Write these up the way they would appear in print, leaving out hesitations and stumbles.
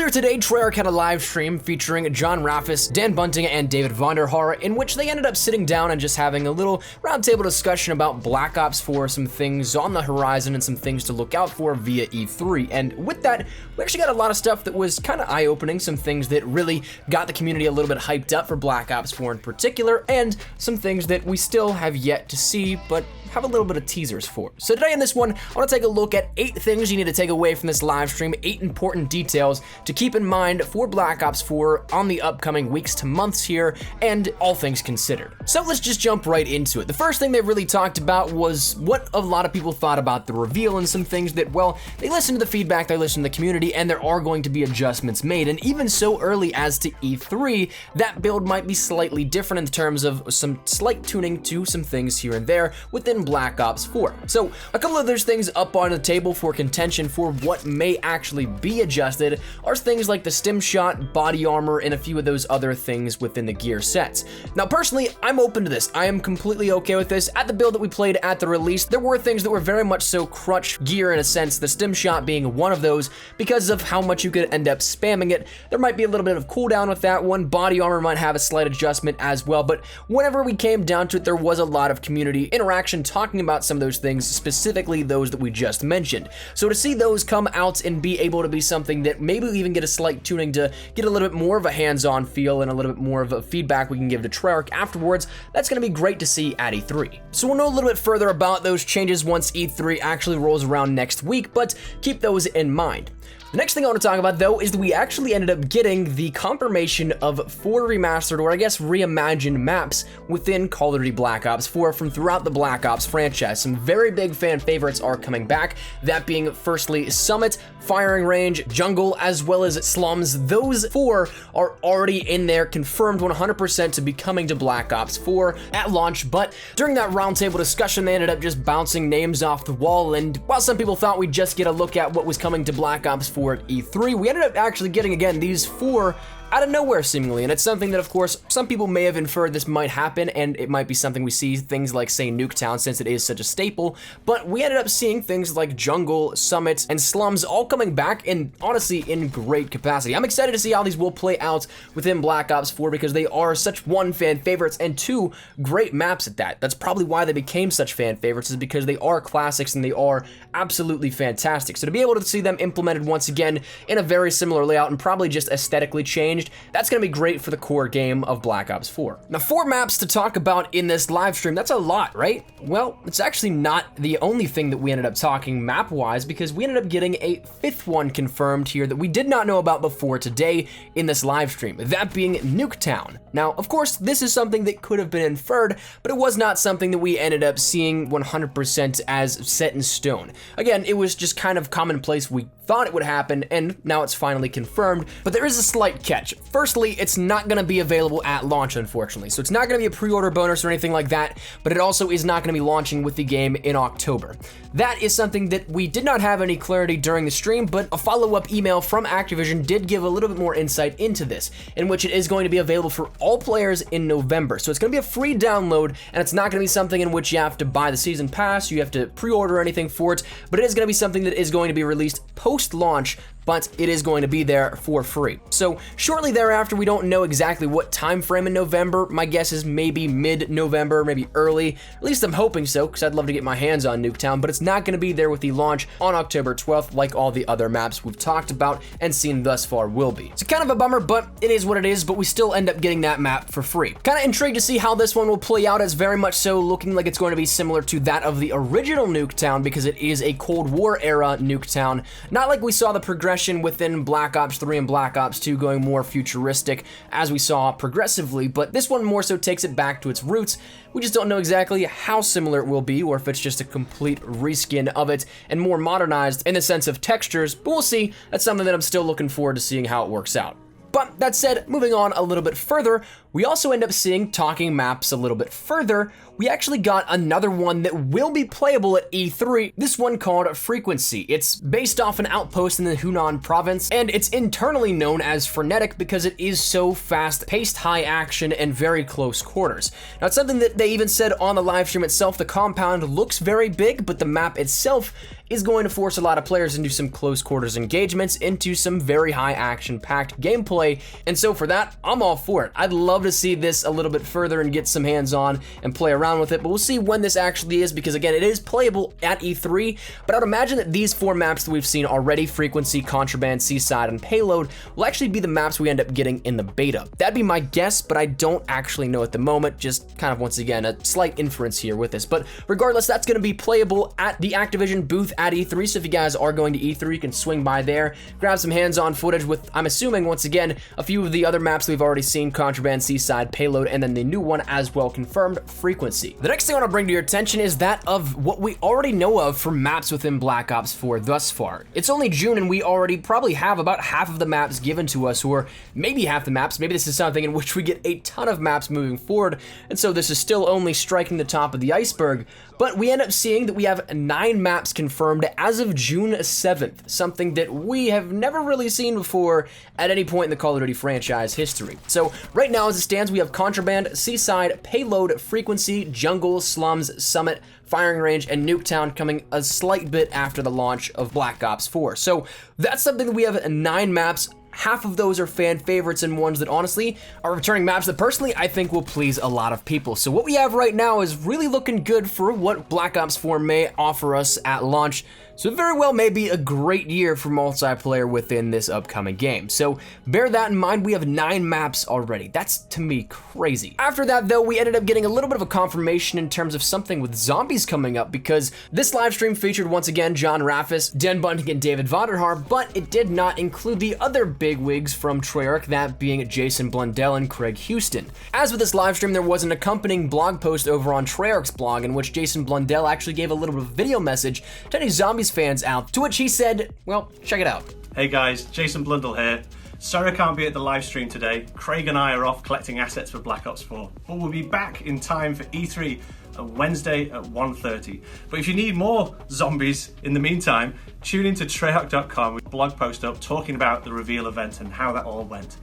Earlier today, Treyarch had a live stream featuring John Raffis, Dan Bunting, and David Vonderhaar, in which they ended up sitting down and just having a little roundtable discussion about Black Ops 4, some things on the horizon and some things to look out for via E3. And with that, we actually got a lot of stuff that was kind of eye-opening, some things that really got the community a little bit hyped up for Black Ops 4 in particular, and some things that we still have yet to see, but have a little bit of teasers for. So today in this one, I want to take a look at 8 things you need to take away from this live stream, 8 important details to keep in mind for Black Ops 4 on the upcoming weeks to months here, and all things considered. So let's just jump right into it. The first thing they really talked about was what a lot of people thought about the reveal, and some things that, well, they listened to the feedback, they listened to the community, and there are going to be adjustments made. And even so early as to E3, that build might be slightly different in terms of some slight tuning to some things here and there within Black Ops 4. So a couple of those things up on the table for contention for what may actually be adjusted are things like the stim shot, body armor, and a few of those other things within the gear sets. Now personally, I'm open to this. I am completely okay with this. At the build that we played at the release, there were things that were very much so crutch gear in a sense, the stim shot being one of those because of how much you could end up spamming it. There might be a little bit of cooldown with that one. Body armor might have a slight adjustment as well, but whenever we came down to it, there was a lot of community interaction talking about some of those things, specifically those that we just mentioned. So to see those come out and be able to be something that maybe we even get a slight tuning to get a little bit more of a hands-on feel and a little bit more of a feedback we can give to Treyarch afterwards, that's going to be great to see at E3. So we'll know a little bit further about those changes once E3 actually rolls around next week, but keep those in mind. The next thing I want to talk about, though, is that we actually ended up getting the confirmation of 4 remastered, or I guess reimagined maps within Call of Duty Black Ops 4 from throughout the Black Ops franchise. Some very big fan favorites are coming back, that being firstly Summit, Firing Range, Jungle, as well as Slums. Those 4 are already in there, confirmed 100% to be coming to Black Ops 4 at launch, but during that roundtable discussion, they ended up just bouncing names off the wall, and while some people thought we'd just get a look at what was coming to Black Ops 4 at E3, we ended up actually getting, again, these 4 out of nowhere seemingly, and it's something that, of course, some people may have inferred this might happen, and it might be something we see things like, say, Nuketown, since it is such a staple, but we ended up seeing things like Jungle, Summit, and Slums all coming back, and honestly, in great capacity. I'm excited to see how these will play out within Black Ops 4, because they are such, 1, fan favorites, and 2, great maps at that. That's probably why they became such fan favorites, is because they are classics, and they are absolutely fantastic. So to be able to see them implemented once again in a very similar layout, and probably just aesthetically changed, that's going to be great for the core game of Black Ops 4. Now, 4 maps to talk about in this live stream, that's a lot, right? Well, it's actually not the only thing that we ended up talking map-wise, because we ended up getting a 5th one confirmed here that we did not know about before today in this live stream, that being Nuketown. Now, of course, this is something that could have been inferred, but it was not something that we ended up seeing 100% as set in stone. Again, it was just kind of commonplace. We thought it would happen, and now it's finally confirmed, but there is a slight catch. Firstly, it's not going to be available at launch, unfortunately, so it's not going to be a pre-order bonus or anything like that, but it also is not going to be launching with the game in October. That is something that we did not have any clarity during the stream, but a follow-up email from Activision did give a little bit more insight into this, in which it is going to be available for all players in November. So it's going to be a free download, and it's not going to be something in which you have to buy the season pass, you have to pre-order anything for it, but it is going to be something that is going to be released post-launch, but it is going to be there for free. So shortly thereafter, we don't know exactly what time frame in November. My guess is maybe mid-November, maybe early. At least I'm hoping so, because I'd love to get my hands on Nuketown, but it's not going to be there with the launch on October 12th, like all the other maps we've talked about and seen thus far will be. It's kind of a bummer, but it is what it is, but we still end up getting that map for free. Kind of intrigued to see how this one will play out, as very much so looking like it's going to be similar to that of the original Nuketown, because it is a Cold War era Nuketown. Not like we saw the progression within Black Ops 3 and Black Ops 2 going more futuristic as we saw progressively, but this one more so takes it back to its roots. We just don't know exactly how similar it will be, or if it's just a complete reskin of it and more modernized in the sense of textures, but we'll see. That's something that I'm still looking forward to seeing how it works out. But that said, moving on a little bit further, we we also end up seeing, talking maps a little bit further, we actually got another one that will be playable at E3, this one called Frequency. It's based off an outpost in the Hunan province, and it's internally known as Frenetic because it is so fast-paced, high action, and very close quarters. Now, it's something that they even said on the live stream itself. The compound looks very big, but the map itself is going to force a lot of players into some close quarters engagements, into some very high action-packed gameplay, and so for that, I'm all for it. I'd love to see this a little bit further and get some hands-on and play around with it, but we'll see when this actually is, because again, it is playable at E3, but I would imagine that these 4 maps that we've seen already, Frequency, Contraband, Seaside, and Payload, will actually be the maps we end up getting in the beta. That'd be my guess, but I don't actually know at the moment, just kind of, once again, a slight inference here with this, but regardless, that's going to be playable at the Activision booth at E3, so if you guys are going to E3, you can swing by there, grab some hands-on footage with, I'm assuming, once again, a few of the other maps we've already seen, Contraband, Seaside, Payload, and then the new one as well, confirmed, Frequency. The next thing I want to bring to your attention is that of what we already know of for maps within Black Ops 4 thus far. It's only June and we already probably have about half of the maps given to us, or maybe half the maps. Maybe this is something in which we get a ton of maps moving forward, and so this is still only striking the top of the iceberg, but we end up seeing that we have 9 maps confirmed as of June 7th, something that we have never really seen before at any point in the Call of Duty franchise history. So right now as it stands, we have Contraband, Seaside, Payload, Frequency, Jungle, Slums, Summit, Firing Range, and Nuketown coming a slight bit after the launch of Black Ops 4. So that's something that we have 9 maps. Half of those are fan favorites and ones that honestly are returning maps that personally I think will please a lot of people. So what we have right now is really looking good for what Black Ops 4 may offer us at launch. So it very well may be a great year for multiplayer within this upcoming game. So bear that in mind, we have 9 maps already. That's, to me, crazy. After that, though, we ended up getting a little bit of a confirmation in terms of something with zombies coming up, because this live stream featured, once again, John Raffis, Dan Bunting, and David Vonderhaar, but it did not include the other bigwigs from Treyarch, that being Jason Blundell and Craig Houston. As with this live stream, there was an accompanying blog post over on Treyarch's blog in which Jason Blundell actually gave a little bit of a video message to any zombies fans out, to which he said, well, check it out. Hey guys, Jason Blundell here. Sorry I can't be at the live stream today. Craig and I are off collecting assets for Black Ops 4, but we'll be back in time for E3 on Wednesday at 1:30. But if you need more zombies in the meantime, tune into Treyarch.com with a blog post up talking about the reveal event and how that all went.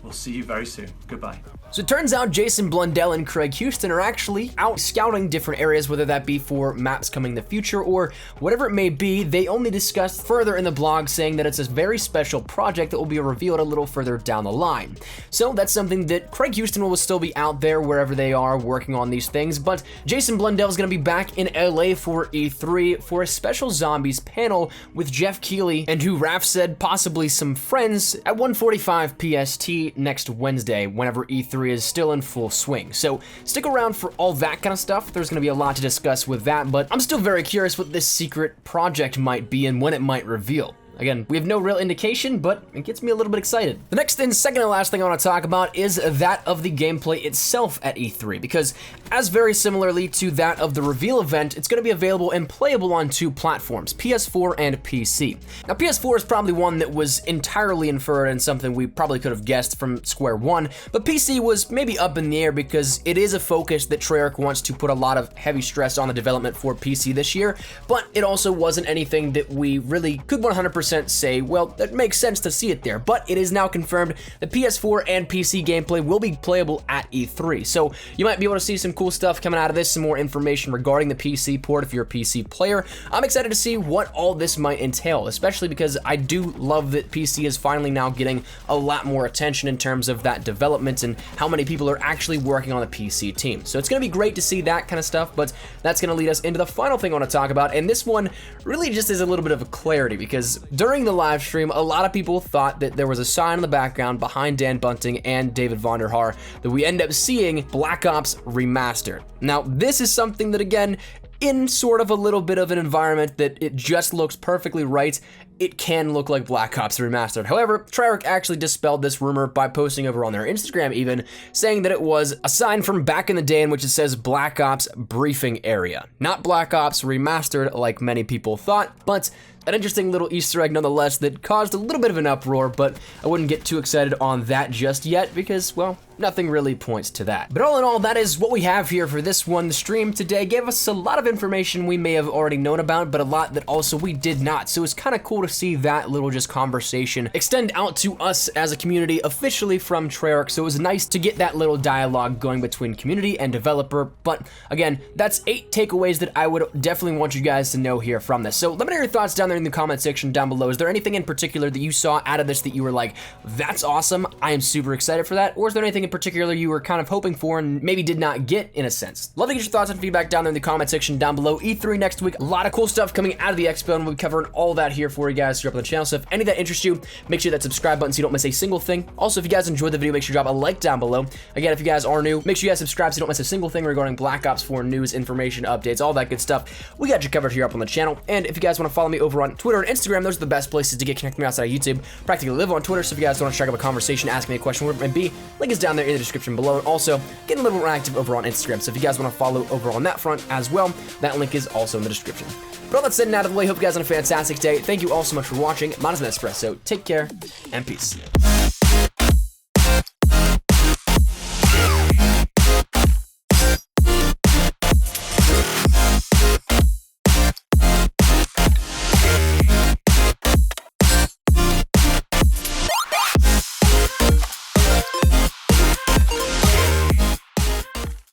We'll see you very soon. Goodbye. So it turns out Jason Blundell and Craig Houston are actually out scouting different areas, whether that be for maps coming in the future or whatever it may be. They only discussed further in the blog saying that it's a very special project that will be revealed a little further down the line. So that's something that Craig Houston will still be out there wherever they are working on these things, but Jason Blundell is going to be back in LA for E3 for a special zombies panel with Jeff Keighley and who Raph said possibly some friends at 1:45 PST next Wednesday, whenever E3 is still in full swing. So stick around for all that kind of stuff. There's going to be a lot to discuss with that, but I'm still very curious what this secret project might be and when it might reveal. Again, we have no real indication, but it gets me a little bit excited. The next and second and last thing I want to talk about is that of the gameplay itself at E3, because as very similarly to that of the reveal event, it's going to be available and playable on 2 platforms, PS4 and PC. Now, PS4 is probably one that was entirely inferred and something we probably could have guessed from square one, but PC was maybe up in the air because it is a focus that Treyarch wants to put a lot of heavy stress on the development for PC this year, but it also wasn't anything that we really could 100% say, well, that makes sense to see it there, but it is now confirmed that PS4 and PC gameplay will be playable at E3. So you might be able to see some cool stuff coming out of this, some more information regarding the PC port if you're a PC player. I'm excited to see what all this might entail, especially because I do love that PC is finally now getting a lot more attention in terms of that development and how many people are actually working on the PC team. So it's going to be great to see that kind of stuff, but that's going to lead us into the final thing I want to talk about, and this one really just is a little bit of a clarity, because during the live stream, a lot of people thought that there was a sign in the background behind Dan Bunting and David Vonderhaar that we end up seeing Black Ops Remastered. Now, this is something that, again, in sort of a little bit of an environment that it just looks perfectly right, it can look like Black Ops Remastered. However, Treyarch actually dispelled this rumor by posting over on their Instagram even, saying that it was a sign from back in the day in which it says Black Ops Briefing Area. Not Black Ops Remastered like many people thought, but an interesting little Easter egg nonetheless that caused a little bit of an uproar, but I wouldn't get too excited on that just yet because, well, nothing really points to that. But all in all, that is what we have here for this one. The stream today gave us a lot of information we may have already known about, but a lot that also we did not. So it's kind of cool to see that little just conversation extend out to us as a community officially from Treyarch. So it was nice to get that little dialogue going between community and developer. But again, that's 8 takeaways that I would definitely want you guys to know here from this. So let me know your thoughts down there in the comment section down below. Is there anything in particular that you saw out of this that you were like, that's awesome, I am super excited for that? Or is there anything in particular you were kind of hoping for and maybe did not get in a sense? Love to get your thoughts and feedback down there in the comment section down below. E3 next week, a lot of cool stuff coming out of the expo, and we'll be covering all that here for you guys here up on the channel. So if any of that interests you, make sure that subscribe button so you don't miss a single thing. Also, if you guys enjoyed the video, make sure you drop a like down below. Again, if you guys are new, make sure you guys subscribe so you don't miss a single thing regarding Black Ops 4 news, information, updates, all that good stuff. We got you covered here up on the channel. And if you guys want to follow me over on Twitter and Instagram, those are the best places to get connected with me outside of YouTube. Practically live on Twitter, so if you guys want to strike up a conversation, ask me a question, whatever it may be, link is down there in the description below. And also, getting a little more active over on Instagram, so if you guys want to follow over on that front as well, that link is also in the description. But all that said and out of the way, hope you guys have a fantastic day. Thank you all so much for watching. Mine has been Espresso. Take care, and peace.